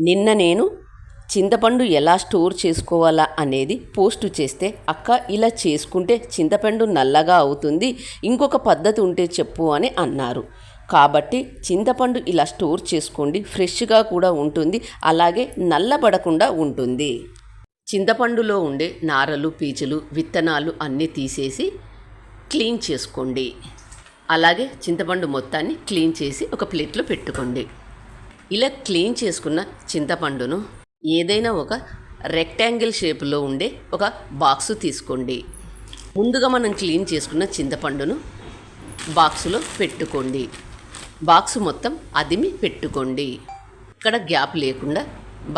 నిన్న నేను చింతపండు ఎలా స్టోర్ చేసుకోవాలా అనేది పోస్ట్ చేస్తే, అక్క ఇలా చేసుకుంటే చింతపండు నల్లగా అవుతుంది, ఇంకొక పద్ధతి ఉంటే చెప్పు అని అన్నారు. కాబట్టి చింతపండు ఇలా స్టోర్ చేసుకోండి, ఫ్రెష్గా కూడా ఉంటుంది, అలాగే నల్లబడకుండా ఉంటుంది. చింతపండులో ఉండే నారలు, పీచులు, విత్తనాలు అన్నీ తీసేసి క్లీన్ చేసుకోండి. అలాగే చింతపండు మొత్తాన్ని క్లీన్ చేసి ఒక ప్లేట్లో పెట్టుకోండి. ఇలా క్లీన్ చేసుకున్న చింతపండును ఏదైనా ఒక రెక్టాంగిల్ షేప్లో ఉండే ఒక బాక్సు తీసుకోండి. ముందుగా మనం క్లీన్ చేసుకున్న చింతపండును బాక్సులో పెట్టుకోండి. బాక్సు మొత్తం అదిమి పెట్టుకోండి. ఇక్కడ గ్యాప్ లేకుండా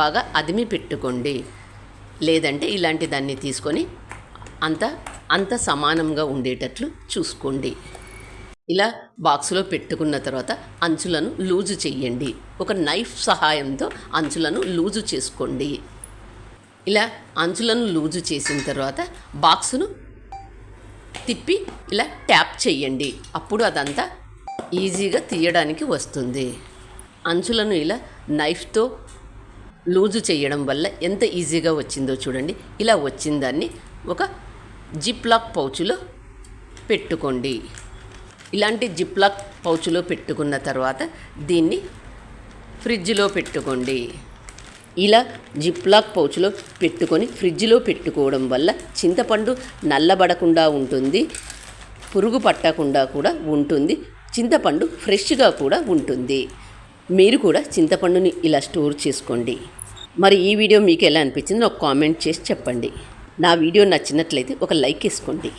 బాగా అదిమి పెట్టుకోండి. లేదంటే ఇలాంటి దాన్ని తీసుకొని అంత సమానంగా ఉండేటట్లు చూసుకోండి. ఇలా బాక్సులో పెట్టుకున్న తర్వాత అంచులను లూజు చెయ్యండి. ఒక నైఫ్ సహాయంతో అంచులను లూజు చేసుకోండి. ఇలా అంచులను లూజు చేసిన తర్వాత బాక్సును తిప్పి ఇలా ట్యాప్ చేయండి. అప్పుడు అదంతా ఈజీగా తీయడానికి వస్తుంది. అంచులను ఇలా నైఫ్తో లూజు చేయడం వల్ల ఎంత ఈజీగా వచ్చిందో చూడండి. ఇలా వచ్చిన దాన్ని ఒక జిప్ లాక్ పౌచ్లో పెట్టుకోండి. ఇలాంటి జిప్ లాక్ పౌచ్లో పెట్టుకున్న తర్వాత దీన్ని ఫ్రిడ్జ్లో పెట్టుకోండి. ఇలా జిప్ లాక్ పౌచ్లో పెట్టుకొని ఫ్రిడ్జ్లో పెట్టుకోవడం వల్ల చింతపండు నల్లబడకుండా ఉంటుంది, పురుగు పట్టకుండా కూడా ఉంటుంది, చింతపండు ఫ్రెష్గా కూడా ఉంటుంది. మీరు కూడా చింతపండుని ఇలా స్టోర్ చేసుకోండి. మరి ఈ వీడియో మీకు ఎలా అనిపించిందో ఒక కామెంట్ చేసి చెప్పండి. నా వీడియో నచ్చినట్లయితే ఒక లైక్ వేసుకోండి.